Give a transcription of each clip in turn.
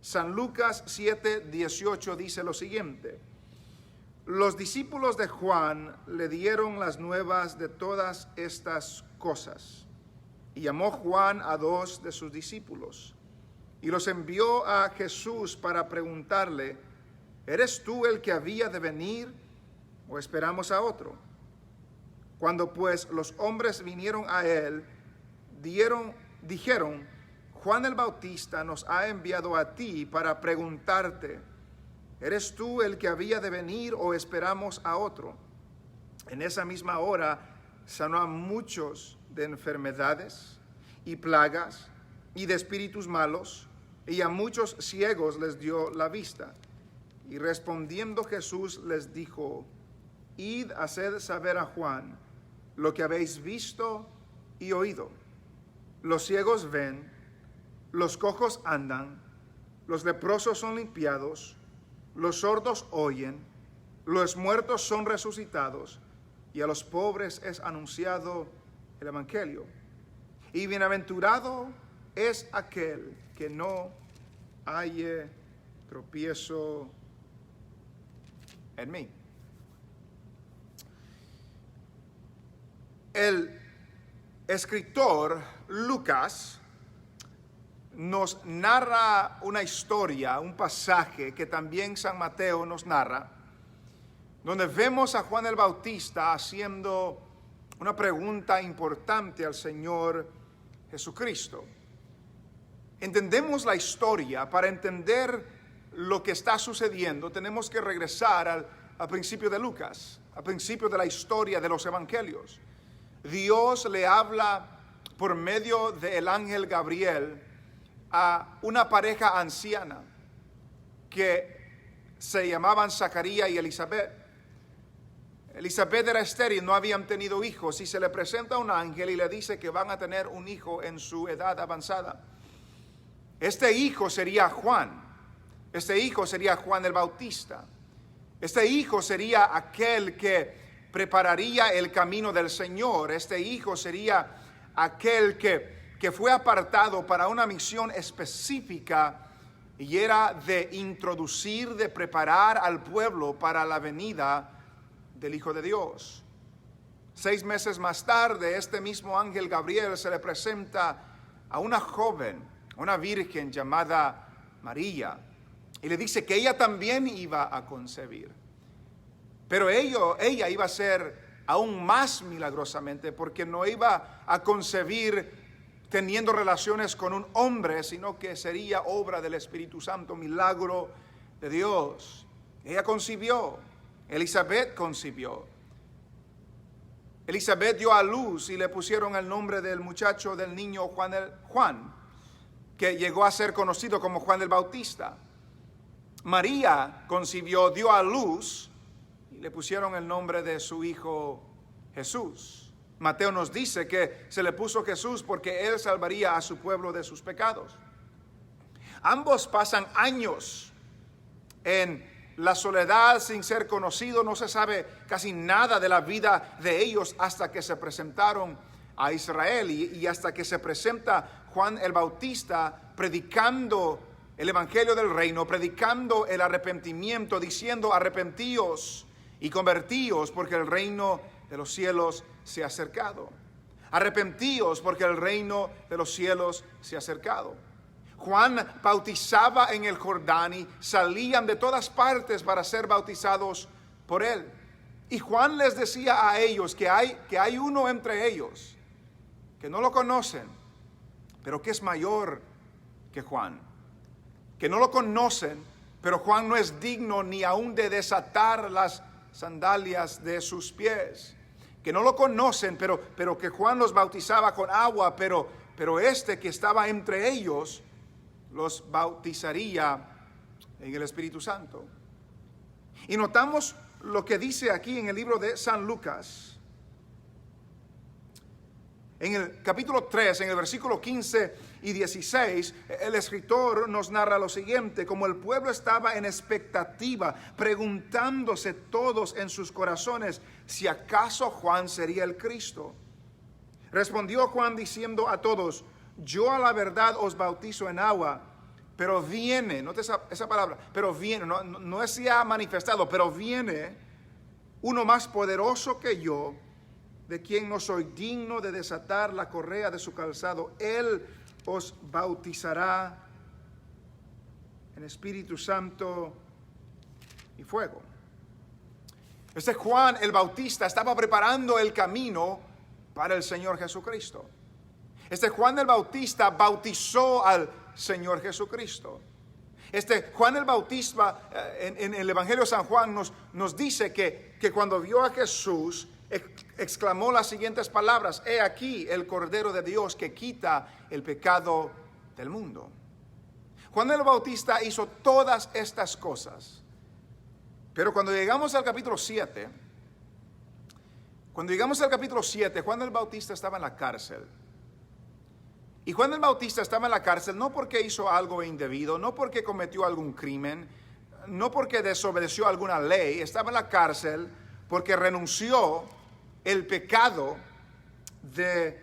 San Lucas 7:18 dice lo siguiente: los discípulos de Juan le dieron las nuevas de todas estas cosas, y llamó Juan a 2 de sus discípulos, y los envió a Jesús para preguntarle: ¿eres tú el que había de venir, o esperamos a otro? Cuando pues los hombres vinieron a él, dijeron: Juan el Bautista nos ha enviado a ti para preguntarte: ¿eres tú el que había de venir, o esperamos a otro? En esa misma hora sanó a muchos de enfermedades y plagas y de espíritus malos, y a muchos ciegos les dio la vista. Y respondiendo Jesús les dijo: id, haced saber a Juan lo que habéis visto y oído. Los ciegos ven, los cojos andan, los leprosos son limpiados, los sordos oyen, los muertos son resucitados, y a los pobres es anunciado el evangelio. Y bienaventurado es aquel que no halle tropiezo en mí. El escritor Lucas nos narra una historia, un pasaje que también San Mateo nos narra, donde vemos a Juan el Bautista haciendo una pregunta importante al Señor Jesucristo. Entendemos la historia. Para entender lo que está sucediendo, tenemos que regresar al principio de Lucas, al principio de la historia de los evangelios. Dios le habla por medio del ángel Gabriel a una pareja anciana que se llamaban Zacarías y Elizabeth. Elizabeth era estéril, no habían tenido hijos, y se le presenta un ángel y le dice que van a tener un hijo en su edad avanzada. Este hijo sería Juan. Este hijo sería Juan el Bautista. Este hijo sería aquel que prepararía el camino del Señor. Este hijo sería aquel que fue apartado para una misión específica, y era de introducir, de preparar al pueblo para la venida del Hijo de Dios. 6 meses más tarde, este mismo ángel Gabriel se le presenta a una joven, una virgen llamada María, y le dice que ella también iba a concebir. Pero ella iba a ser aún más milagrosamente, porque no iba a concebir teniendo relaciones con un hombre, sino que sería obra del Espíritu Santo, milagro de Dios. Ella concibió, Elizabeth concibió. Elizabeth dio a luz y le pusieron el nombre del muchacho, del niño Juan, que llegó a ser conocido como Juan el Bautista. María concibió, dio a luz, y le pusieron el nombre de su hijo Jesús. Mateo nos dice que se le puso Jesús porque él salvaría a su pueblo de sus pecados. Ambos pasan años en la soledad sin ser conocidos. No se sabe casi nada de la vida de ellos hasta que se presentaron a Israel, y hasta que se presenta Juan el Bautista predicando el evangelio del reino, predicando el arrepentimiento, diciendo: arrepentíos y convertíos, porque el reino de los cielos se ha acercado. Arrepentíos, porque el reino de los cielos se ha acercado. Juan bautizaba en el Jordán y salían de todas partes para ser bautizados por él. Y Juan les decía a ellos que hay uno entre ellos que no lo conocen, pero que es mayor que Juan. Que no lo conocen, pero Juan no es digno ni aún de desatar las sandalias de sus pies. Que no lo conocen, pero que Juan los bautizaba con agua, pero este que estaba entre ellos los bautizaría en el Espíritu Santo. Y notamos lo que dice aquí en el libro de San Lucas. En el capítulo 3, en el versículo 15 y 16, el escritor nos narra lo siguiente: como el pueblo estaba en expectativa, preguntándose todos en sus corazones si acaso Juan sería el Cristo. Respondió Juan diciendo a todos: yo a la verdad os bautizo en agua, pero viene, note esa palabra, pero viene, no es ya manifestado, pero viene uno más poderoso que yo, de quien no soy digno de desatar la correa de su calzado. Él os bautizará en Espíritu Santo y fuego. Este Juan el Bautista estaba preparando el camino para el Señor Jesucristo. Este Juan el Bautista bautizó al Señor Jesucristo. Este Juan el Bautista en el Evangelio de San Juan nos dice que cuando vio a Jesús exclamó las siguientes palabras: he aquí el Cordero de Dios que quita el pecado del mundo. Juan el Bautista hizo todas estas cosas, pero cuando llegamos al capítulo 7, Juan el Bautista estaba en la cárcel. Y Juan el Bautista estaba en la cárcel no porque hizo algo indebido, no porque cometió algún crimen, no porque desobedeció alguna ley. Estaba en la cárcel porque renunció el pecado del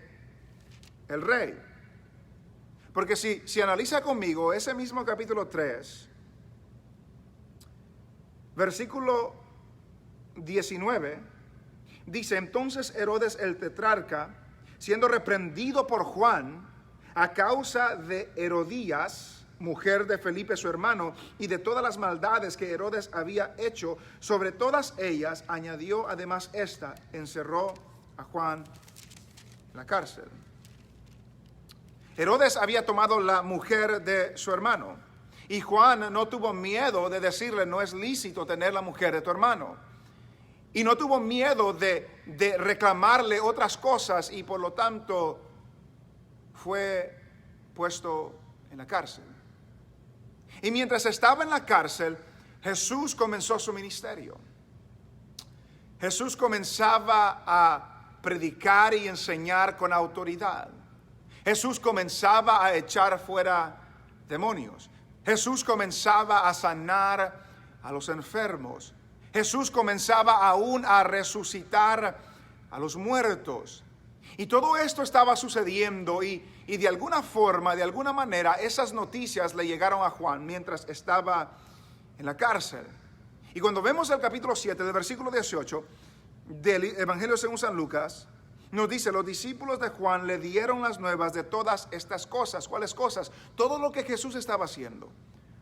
rey. Porque si analiza conmigo ese mismo capítulo 3, versículo 19, dice: entonces Herodes el tetrarca, siendo reprendido por Juan a causa de Herodías, mujer de Felipe su hermano, y de todas las maldades que Herodes había hecho, sobre todas ellas añadió además esta: encerró a Juan en la cárcel. Herodes había tomado la mujer de su hermano, y Juan no tuvo miedo de decirle: no es lícito tener la mujer de tu hermano. Y no tuvo miedo de reclamarle otras cosas, y por lo tanto fue puesto en la cárcel. Y mientras estaba en la cárcel, Jesús comenzó su ministerio. Jesús comenzaba a predicar y enseñar con autoridad. Jesús comenzaba a echar fuera demonios. Jesús comenzaba a sanar a los enfermos. Jesús comenzaba aún a resucitar a los muertos. Y todo esto estaba sucediendo y de alguna forma, de alguna manera, esas noticias le llegaron a Juan mientras estaba en la cárcel. Y cuando vemos el capítulo 7 del versículo 18 del Evangelio según San Lucas, nos dice: los discípulos de Juan le dieron las nuevas de todas estas cosas. ¿Cuáles cosas? Todo lo que Jesús estaba haciendo,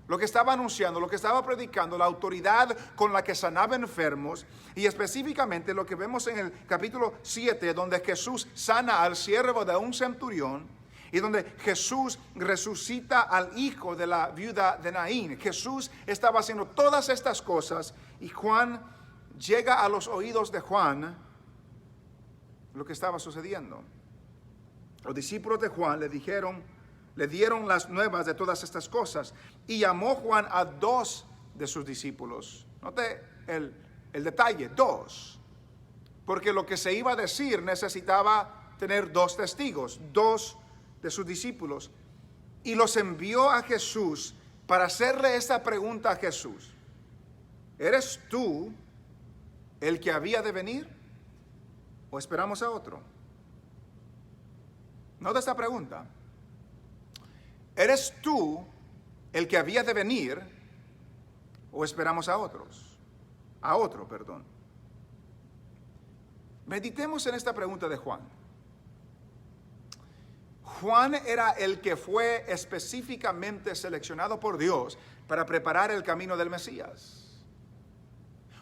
lo que estaba anunciando, lo que estaba predicando, la autoridad con la que sanaba enfermos, y específicamente lo que vemos en el capítulo 7, donde Jesús sana al siervo de un centurión, y donde Jesús resucita al hijo de la viuda de Naín. Jesús estaba haciendo todas estas cosas, y Juan llega a los oídos de Juan lo que estaba sucediendo. Los discípulos de Juan le dieron las nuevas de todas estas cosas, y llamó Juan a 2 de sus discípulos. Note el detalle: 2, porque lo que se iba a decir necesitaba tener 2 testigos, 2 de sus discípulos, y los envió a Jesús para hacerle esta pregunta a Jesús: ¿eres tú el que había de venir, o esperamos a otro? Nota esta pregunta: ¿eres tú el que había de venir, o esperamos a otro? Meditemos en esta pregunta de Juan. Juan era el que fue específicamente seleccionado por Dios para preparar el camino del Mesías.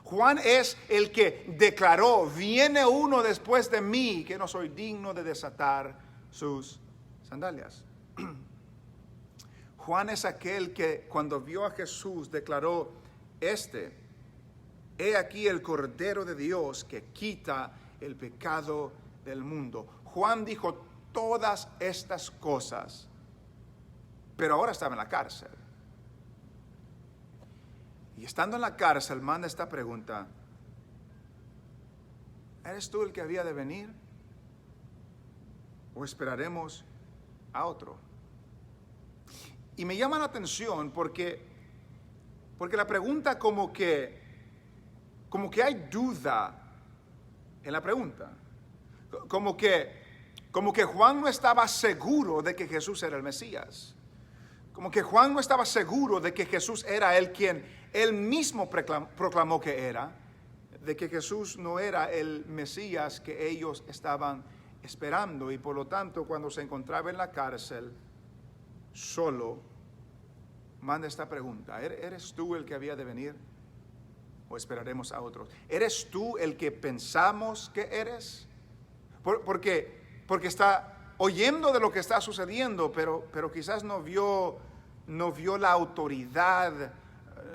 Juan es el que declaró: viene uno después de mí que no soy digno de desatar sus sandalias. Juan es aquel que cuando vio a Jesús declaró: he aquí el Cordero de Dios que quita el pecado del mundo. Juan dijo todas estas cosas, pero ahora estaba en la cárcel. Y estando en la cárcel manda esta pregunta: ¿eres tú el que había de venir, o esperaremos a otro? Y me llama la atención porque la pregunta como que hay duda en la pregunta. Como que Juan no estaba seguro de que Jesús era el Mesías. Como que Juan no estaba seguro de que Jesús era el quien él mismo proclamó que era, de que Jesús no era el Mesías que ellos estaban esperando. Y por lo tanto, cuando se encontraba en la cárcel, solo, manda esta pregunta: ¿eres tú el que había de venir? ¿O esperaremos a otros? ¿Eres tú el que pensamos que eres? Porque está oyendo de lo que está sucediendo, pero quizás no vio la autoridad,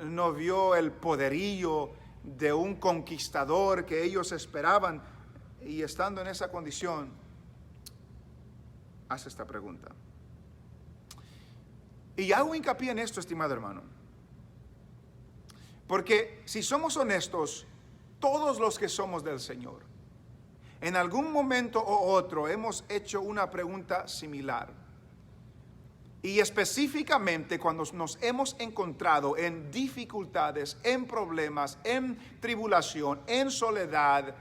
no vio el poderío de un conquistador que ellos esperaban. Y estando en esa condición, hace esta pregunta. Y hago hincapié en esto, estimado hermano, porque si somos honestos, todos los que somos del Señor, en algún momento u otro hemos hecho una pregunta similar. Y específicamente cuando nos hemos encontrado en dificultades, en problemas, en tribulación, en soledad,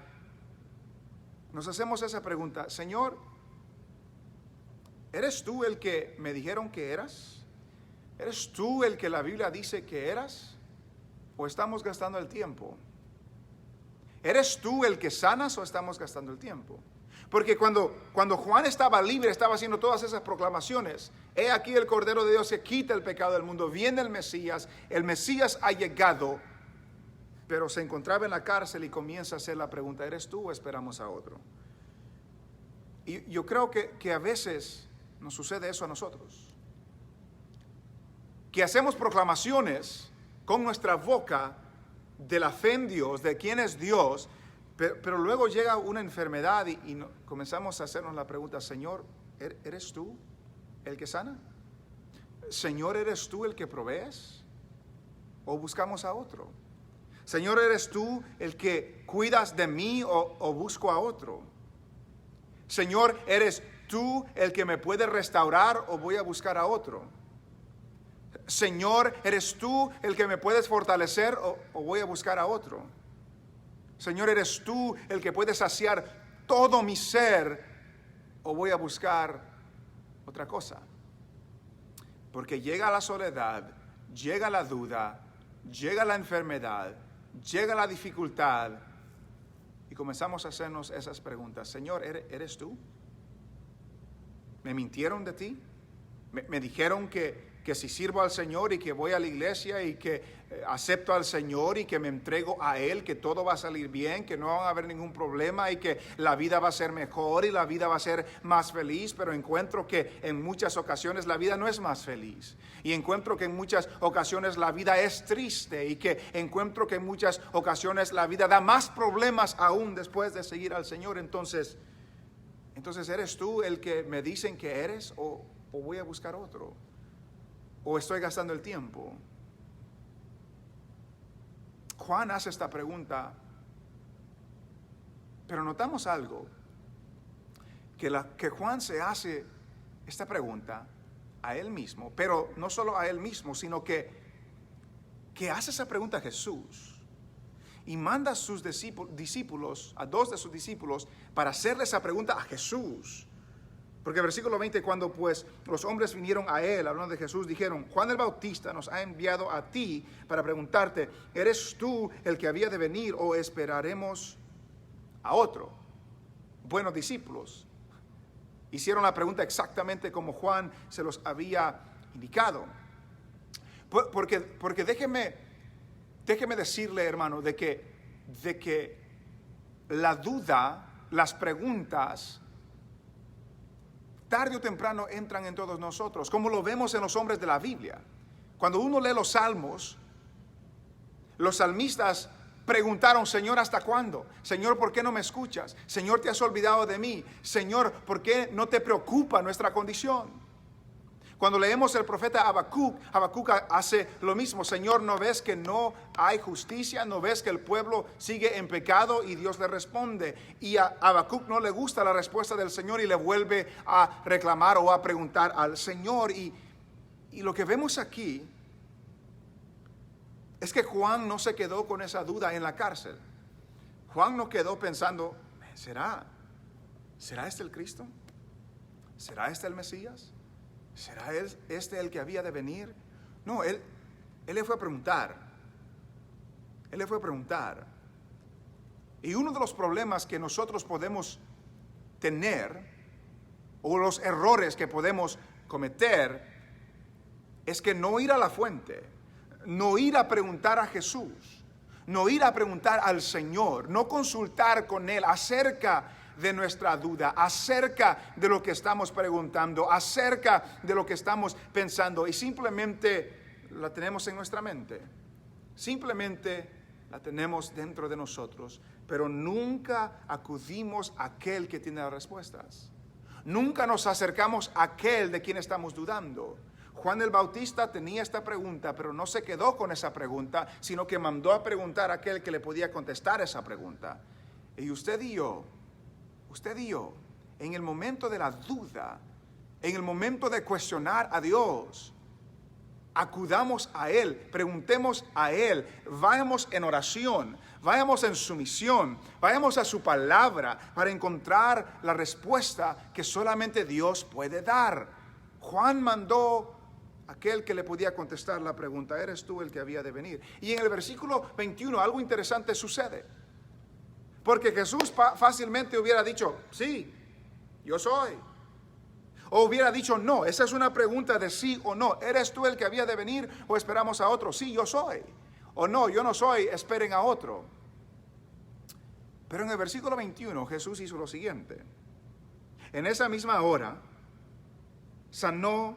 nos hacemos esa pregunta: Señor, ¿eres tú el que me dijeron que eras? ¿Eres tú el que la Biblia dice que eras? ¿O estamos gastando el tiempo? ¿Eres tú el que sanas o estamos gastando el tiempo? Porque cuando Juan estaba libre, estaba haciendo todas esas proclamaciones: he aquí el Cordero de Dios que quita el pecado del mundo, viene el Mesías ha llegado, pero se encontraba en la cárcel y comienza a hacer la pregunta: ¿eres tú o esperamos a otro? Y yo creo que a veces nos sucede eso a nosotros, que hacemos proclamaciones con nuestra boca de la fe en Dios, de quién es Dios, pero luego llega una enfermedad y comenzamos a hacernos la pregunta: Señor, ¿eres tú el que sana? Señor, ¿eres tú el que provees? ¿O buscamos a otro? Señor, ¿eres tú el que cuidas de mí o busco a otro? Señor, ¿eres tú el que me puede restaurar o voy a buscar a otro? Señor, ¿eres tú el que me puedes fortalecer o voy a buscar a otro? Señor, ¿eres tú el que puedes saciar todo mi ser o voy a buscar otra cosa? Porque llega la soledad, llega la duda, llega la enfermedad, llega la dificultad y comenzamos a hacernos esas preguntas: Señor, ¿eres tú? ¿Me mintieron de ti? ¿Me dijeron que si sirvo al Señor y que voy a la iglesia y que acepto al Señor y que me entrego a Él, que todo va a salir bien, que no va a haber ningún problema y que la vida va a ser mejor y la vida va a ser más feliz? Pero encuentro que en muchas ocasiones la vida no es más feliz, y encuentro que en muchas ocasiones la vida es triste, y que encuentro que en muchas ocasiones la vida da más problemas aún después de seguir al Señor. Entonces ¿eres tú el que me dicen que eres o voy a buscar otro? ¿O estoy gastando el tiempo? Juan hace esta pregunta, pero notamos algo, que Juan se hace esta pregunta a él mismo, pero no solo a él mismo, sino que hace esa pregunta a Jesús y manda a sus discípulos, a dos de sus discípulos, para hacerle esa pregunta a Jesús. Porque versículo 20, cuando pues los hombres vinieron a él, hablando de Jesús, dijeron: Juan el Bautista nos ha enviado a ti para preguntarte: ¿eres tú el que había de venir o esperaremos a otro? Buenos discípulos hicieron la pregunta exactamente como Juan se los había indicado. Porque déjeme decirle, hermano, de que la duda, las preguntas, tarde o temprano entran en todos nosotros, como lo vemos en los hombres de la Biblia. Cuando uno lee los salmos, los salmistas preguntaron: Señor, ¿hasta cuándo? Señor, ¿por qué no me escuchas? Señor, ¿te has olvidado de mí? Señor, ¿por qué no te preocupa nuestra condición? Cuando leemos el profeta Habacuc hace lo mismo: Señor, ¿no ves que no hay justicia? ¿No ves que el pueblo sigue en pecado? Y Dios le responde. Y a Habacuc no le gusta la respuesta del Señor y le vuelve a reclamar o a preguntar al Señor. Y lo que vemos aquí es que Juan no se quedó con esa duda en la cárcel. Juan no quedó pensando: ¿será este el Cristo? ¿Será este el Mesías? ¿será este el que había de venir? No, él le fue a preguntar. Él le fue a preguntar. Y uno de los problemas que nosotros podemos tener, o los errores que podemos cometer, es que no ir a la fuente, no ir a preguntar a Jesús, no ir a preguntar al Señor, no consultar con Él acerca de nuestra duda, acerca de lo que estamos preguntando, acerca de lo que estamos pensando, y simplemente la tenemos en nuestra mente, simplemente la tenemos dentro de nosotros, pero nunca acudimos a aquel que tiene las respuestas. Nunca nos acercamos a aquel de quien estamos dudando. Juan el Bautista tenía esta pregunta, pero no se quedó con esa pregunta, sino que mandó a preguntar a aquel que le podía contestar esa pregunta. Y usted y yo, en el momento de la duda, en el momento de cuestionar a Dios, acudamos a Él, preguntemos a Él, vayamos en oración, vayamos en sumisión, vayamos a su palabra para encontrar la respuesta que solamente Dios puede dar. Juan mandó a aquel que le podía contestar la pregunta, ¿eres tú el que había de venir? Y en el versículo 21 algo interesante sucede, porque Jesús fácilmente hubiera dicho, sí, yo soy. O hubiera dicho, no, esa es una pregunta de sí o no. ¿Eres tú el que había de venir o esperamos a otro? Sí, yo soy. O no, yo no soy, esperen a otro. Pero en el versículo 21 Jesús hizo lo siguiente. En esa misma hora sanó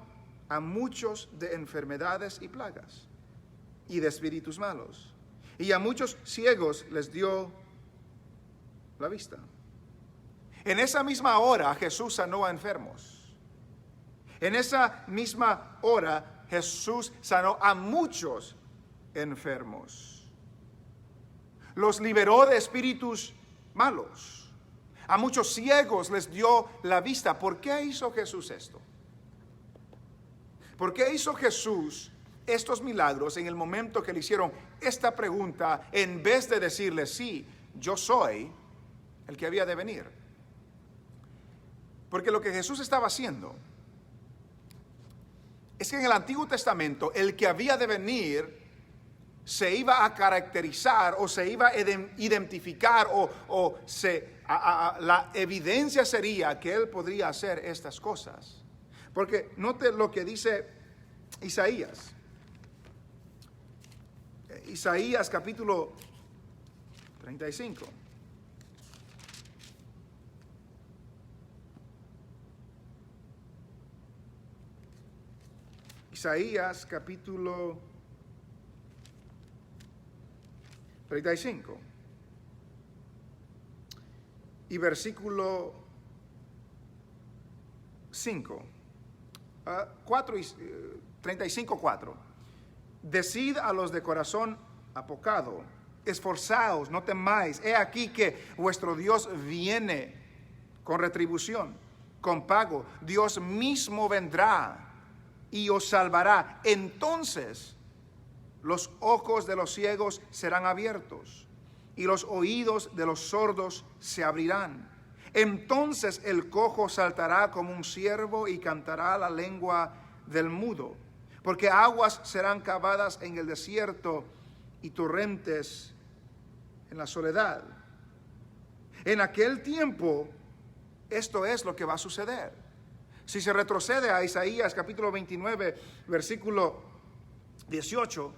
a muchos de enfermedades y plagas y de espíritus malos. Y a muchos ciegos les dio la vista. En esa misma hora Jesús sanó a enfermos. En esa misma hora Jesús sanó a muchos enfermos. Los liberó de espíritus malos. A muchos ciegos les dio la vista. ¿Por qué hizo Jesús esto? ¿Por qué hizo Jesús estos milagros en el momento que le hicieron esta pregunta, en vez de decirle, sí, yo soy el que había de venir? Porque lo que Jesús estaba haciendo es que en el Antiguo Testamento el que había de venir se iba a caracterizar o se iba a identificar la evidencia sería que él podría hacer estas cosas. Porque note lo que dice Isaías. Isaías capítulo 35. Isaías capítulo 35 y versículo 5, 35:4. Decid a los de corazón apocado, esforzaos, no temáis, he aquí que vuestro Dios viene con retribución, con pago. Dios mismo vendrá y os salvará. Entonces los ojos de los ciegos serán abiertos y los oídos de los sordos se abrirán. Entonces el cojo saltará como un ciervo y cantará la lengua del mudo, porque aguas serán cavadas en el desierto y torrentes en la soledad. En aquel tiempo esto es lo que va a suceder. Si se retrocede a Isaías capítulo 29, versículo 18,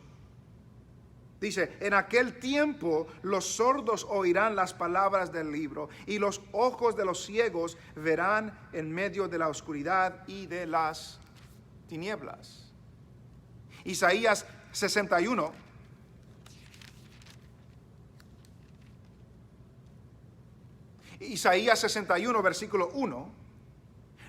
dice, en aquel tiempo los sordos oirán las palabras del libro y los ojos de los ciegos verán en medio de la oscuridad y de las tinieblas. Isaías 61. Isaías 61, versículo 1.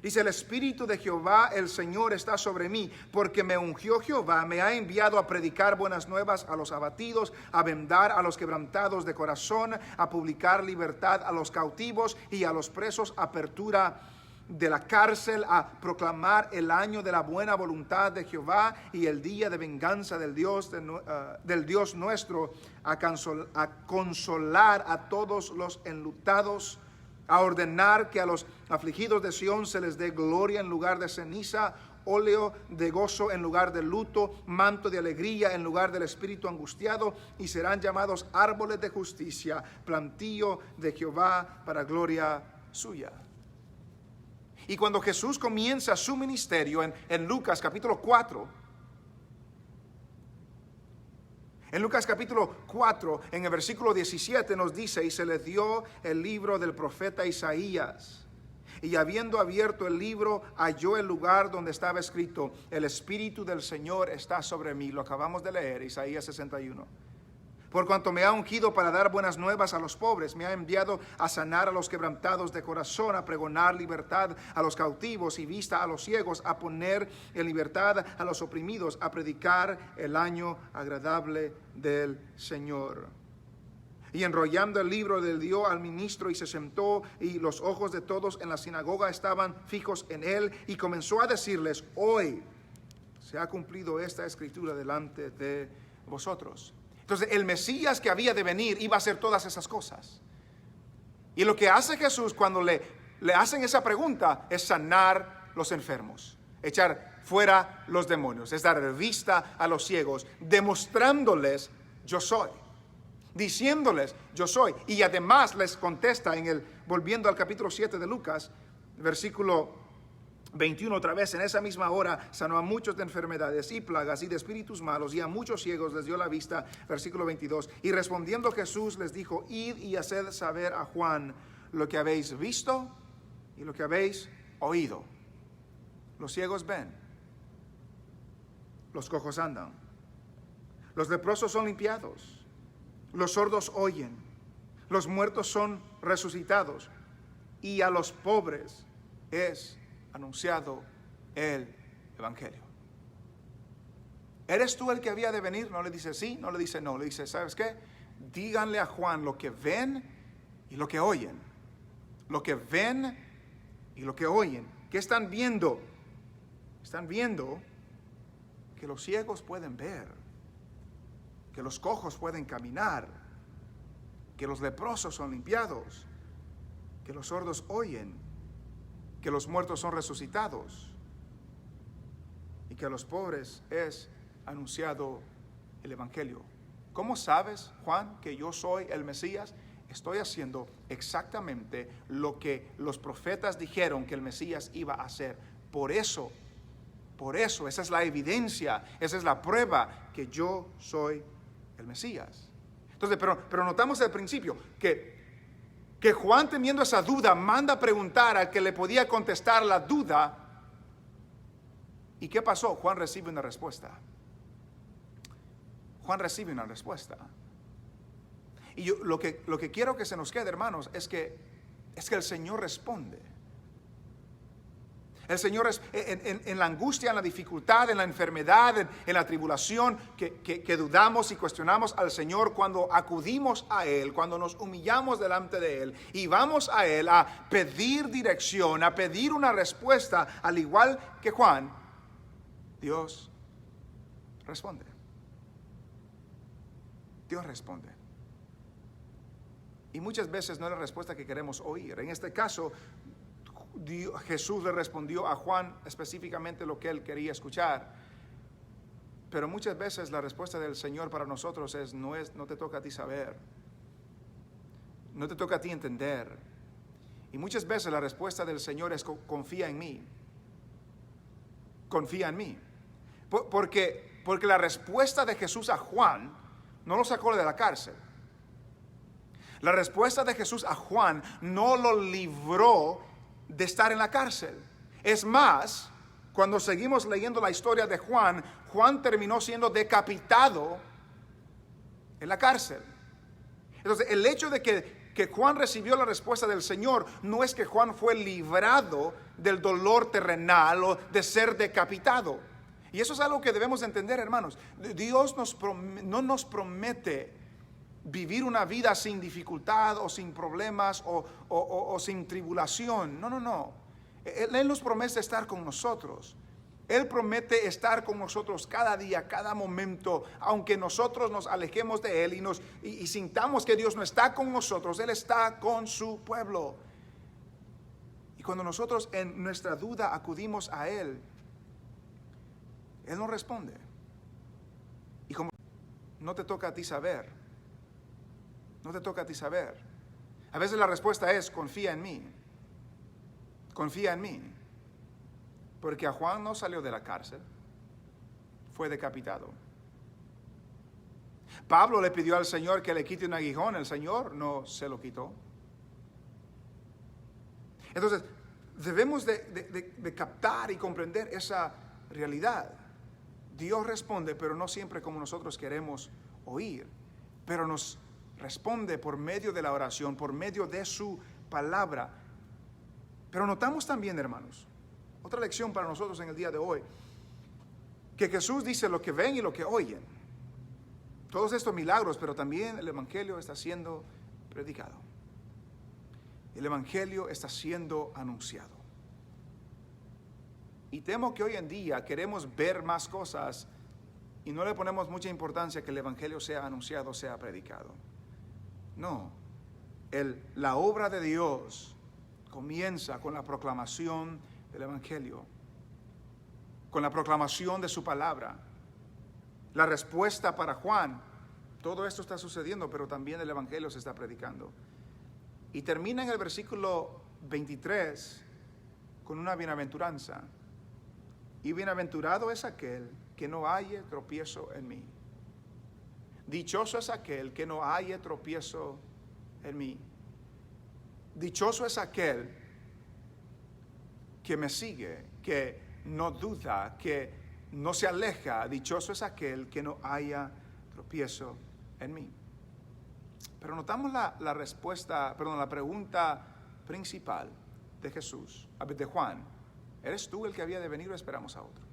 Dice, el Espíritu de Jehová, el Señor, está sobre mí, porque me ungió Jehová, me ha enviado a predicar buenas nuevas a los abatidos, a vendar a los quebrantados de corazón, a publicar libertad a los cautivos y a los presos, apertura de la cárcel, a proclamar el año de la buena voluntad de Jehová y el día de venganza del Dios nuestro, a consolar a todos los enlutados, a ordenar que a los afligidos de Sión se les dé gloria en lugar de ceniza, óleo de gozo en lugar del luto, manto de alegría en lugar del espíritu angustiado, y serán llamados árboles de justicia, plantío de Jehová para gloria suya. Y cuando Jesús comienza su ministerio en Lucas capítulo 4, en Lucas capítulo 4, en el versículo 17 nos dice, y se le dio el libro del profeta Isaías. Y habiendo abierto el libro, halló el lugar donde estaba escrito, el Espíritu del Señor está sobre mí. Lo acabamos de leer, Isaías 61. Por cuanto me ha ungido para dar buenas nuevas a los pobres, me ha enviado a sanar a los quebrantados de corazón, a pregonar libertad a los cautivos y vista a los ciegos, a poner en libertad a los oprimidos, a predicar el año agradable del Señor. Y enrollando el libro le dio al ministro y se sentó, y los ojos de todos en la sinagoga estaban fijos en él, y comenzó a decirles, hoy se ha cumplido esta escritura delante de vosotros. Entonces el Mesías que había de venir iba a hacer todas esas cosas. Y lo que hace Jesús cuando le hacen esa pregunta es sanar los enfermos, echar fuera los demonios, es dar vista a los ciegos, demostrándoles yo soy, diciéndoles yo soy. Y además les contesta volviendo al capítulo 7 de Lucas, versículo 21 otra vez, en esa misma hora sanó a muchos de enfermedades y plagas y de espíritus malos, y a muchos ciegos les dio la vista. Versículo 22, y respondiendo Jesús les dijo, id y haced saber a Juan lo que habéis visto y lo que habéis oído. Los ciegos ven, los cojos andan, los leprosos son limpiados, los sordos oyen, los muertos son resucitados, y a los pobres es anunciado el evangelio. ¿Eres tú el que había de venir? No le dice sí, no le dice no, le dice, ¿sabes qué? Díganle a Juan lo que ven y lo que oyen. Lo que ven y lo que oyen. ¿Qué están viendo? Están viendo que los ciegos pueden ver, que los cojos pueden caminar, que los leprosos son limpiados, que los sordos oyen, que los muertos son resucitados y que a los pobres es anunciado el evangelio. ¿Cómo sabes, Juan, que yo soy el Mesías? Estoy haciendo exactamente lo que los profetas dijeron que el Mesías iba a hacer. Por eso, esa es la evidencia, esa es la prueba que yo soy el Mesías. Entonces, pero notamos al principio que Juan, teniendo esa duda, manda a preguntar al que le podía contestar la duda. ¿Y qué pasó? Juan recibe una respuesta. Juan recibe una respuesta. Y yo lo que quiero que se nos quede, hermanos, es que el Señor responde. El Señor es en la angustia, en la dificultad, en la enfermedad, en la tribulación, que dudamos y cuestionamos al Señor, cuando acudimos a Él, cuando nos humillamos delante de Él y vamos a Él a pedir dirección, a pedir una respuesta, al igual que Juan, Dios responde. Dios responde. Y muchas veces no es la respuesta que queremos oír. En este caso, Jesús le respondió a Juan específicamente lo que él quería escuchar. Pero muchas veces la respuesta del Señor para nosotros no te toca a ti saber, no te toca a ti entender. Y muchas veces la respuesta del Señor es confía en mí. Confía en mí. Porque la respuesta de Jesús a Juan no lo sacó de la cárcel. La respuesta de Jesús a Juan no lo libró de estar en la cárcel. Es más, cuando seguimos leyendo la historia de Juan, Juan terminó siendo decapitado en la cárcel. Entonces, el hecho de que Juan recibió la respuesta del Señor no es que Juan fue librado del dolor terrenal o de ser decapitado. Y eso es algo que debemos entender, hermanos. Dios no nos promete vivir una vida sin dificultad o sin problemas o sin tribulación. No. Él nos promete estar con nosotros. Él promete estar con nosotros cada día, cada momento, aunque nosotros nos alejemos de Él y sintamos que Dios no está con nosotros. Él está con su pueblo. Y cuando nosotros en nuestra duda acudimos a Él, Él no responde. Y como no te toca a ti saber, no te toca a ti saber. A veces la respuesta es, confía en mí. Confía en mí. Porque a Juan no salió de la cárcel, fue decapitado. Pablo le pidió al Señor que le quite un aguijón, el Señor no se lo quitó. Entonces, debemos de captar y comprender esa realidad. Dios responde, pero no siempre como nosotros queremos oír, pero nos responde por medio de la oración, por medio de su palabra. Pero notamos también, hermanos, otra lección para nosotros en el día de hoy, que Jesús dice lo que ven y lo que oyen. Todos estos milagros, pero también el Evangelio está siendo predicado. El Evangelio está siendo anunciado. Y temo que hoy en día queremos ver más cosas y no le ponemos mucha importancia que el Evangelio sea anunciado, sea predicado. No, la obra de Dios comienza con la proclamación del Evangelio, con la proclamación de su palabra. La respuesta para Juan, todo esto está sucediendo, pero también el Evangelio se está predicando. Y termina en el versículo 23 con una bienaventuranza. Y bienaventurado es aquel que no halle tropiezo en mí. Dichoso es aquel que no halle tropiezo en mí. Dichoso es aquel que me sigue, que no duda, que no se aleja. Dichoso es aquel que no haya tropiezo en mí. Pero notamos la respuesta, perdón, la pregunta principal de Jesús, de Juan. ¿Eres tú el que había de venir o esperamos a otro?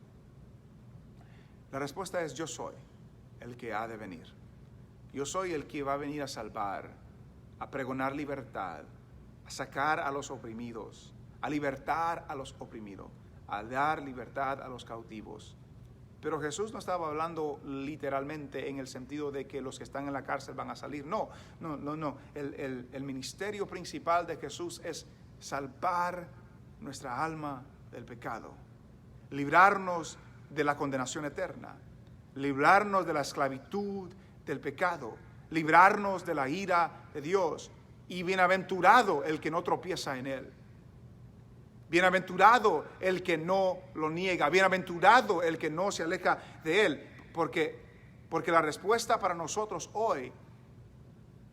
La respuesta es: yo soy el que ha de venir. Yo soy el que va a venir a salvar, a pregonar libertad, a sacar a los oprimidos, a libertar a los oprimidos, a dar libertad a los cautivos. Pero Jesús no estaba hablando literalmente en el sentido de que los que están en la cárcel van a salir. No. El ministerio principal de Jesús es salvar nuestra alma del pecado, librarnos de la condenación eterna, librarnos de la esclavitud del pecado, librarnos de la ira de Dios. Y bienaventurado el que no tropieza en él. Bienaventurado el que no lo niega, bienaventurado el que no se aleja de él, porque la respuesta para nosotros hoy,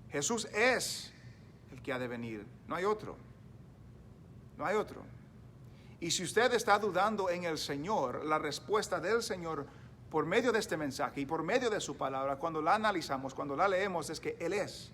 Jesús es el que ha de venir, no hay otro, no hay otro. Y si usted está dudando en el Señor, la respuesta del Señor por medio de este mensaje y por medio de su palabra, cuando la analizamos, cuando la leemos, es que Él es.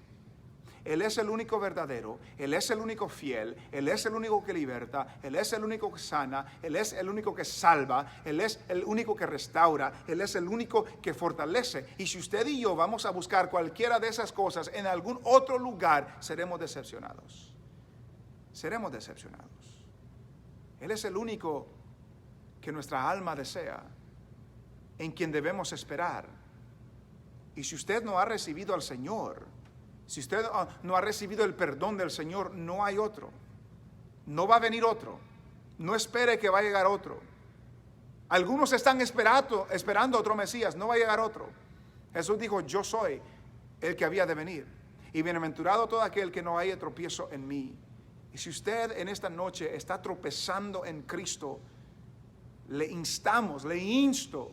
Él es el único verdadero, Él es el único fiel, Él es el único que liberta, Él es el único que sana, Él es el único que salva, Él es el único que restaura, Él es el único que fortalece. Y si usted y yo vamos a buscar cualquiera de esas cosas en algún otro lugar, seremos decepcionados. Seremos decepcionados. Él es el único que nuestra alma desea, en quien debemos esperar. Y si usted no ha recibido al Señor, si usted no ha recibido el perdón del Señor, no hay otro. No va a venir otro. No espere que va a llegar otro. Algunos están esperando otro Mesías, no va a llegar otro. Jesús dijo: yo soy el que había de venir. Y bienaventurado todo aquel que no haya tropiezo en mí. Y si usted en esta noche está tropezando en Cristo, le insto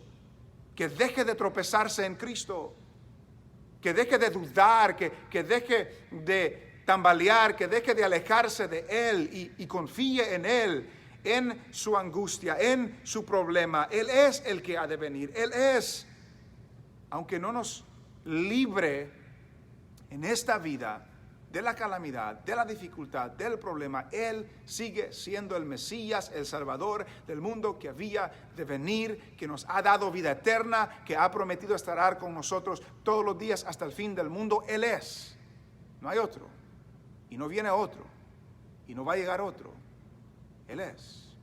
que deje de tropezarse en Cristo. Que deje de dudar, que deje de tambalear, que deje de alejarse de Él y confíe en Él, en su angustia, en su problema. Él es el que ha de venir. Él es, aunque no nos libre en esta vida de la calamidad, de la dificultad, del problema, Él sigue siendo el Mesías, el Salvador del mundo que había de venir, que nos ha dado vida eterna, que ha prometido estar con nosotros todos los días hasta el fin del mundo. Él es, no hay otro, y no viene otro, y no va a llegar otro. Él es.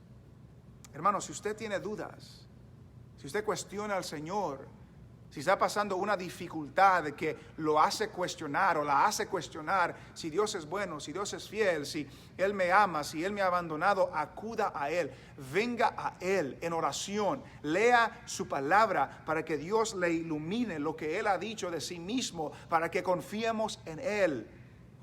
Hermano, si usted tiene dudas, si usted cuestiona al Señor, si está pasando una dificultad que lo hace cuestionar o la hace cuestionar si Dios es bueno, si Dios es fiel, si Él me ama, si Él me ha abandonado, acuda a Él, venga a Él en oración, lea su palabra para que Dios le ilumine lo que Él ha dicho de sí mismo, para que confiemos en Él.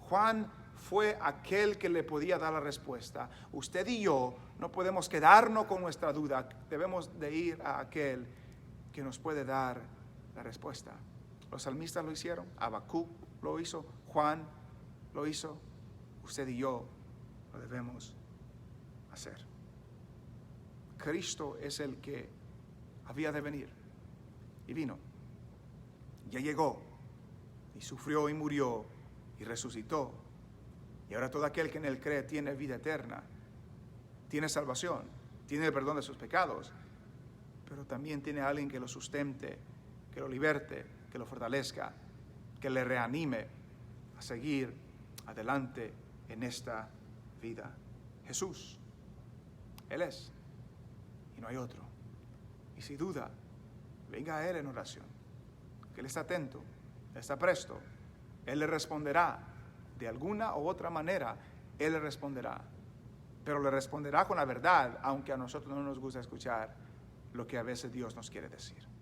Juan fue aquel que le podía dar la respuesta. Usted y yo no podemos quedarnos con nuestra duda, debemos de ir a aquel que nos puede dar la respuesta. Los salmistas lo hicieron, Habacuc lo hizo, Juan lo hizo, usted y yo lo debemos hacer. Cristo es el que había de venir y vino, ya llegó y sufrió y murió y resucitó, y ahora todo aquel que en él cree tiene vida eterna, tiene salvación, tiene el perdón de sus pecados, pero también tiene a alguien que lo sustente, que lo liberte, que lo fortalezca, que le reanime a seguir adelante en esta vida. Jesús, Él es, y no hay otro. Y si duda, venga a Él en oración, que Él está atento, Él está presto, Él le responderá de alguna u otra manera, Él le responderá, pero le responderá con la verdad, aunque a nosotros no nos gusta escuchar lo que a veces Dios nos quiere decir.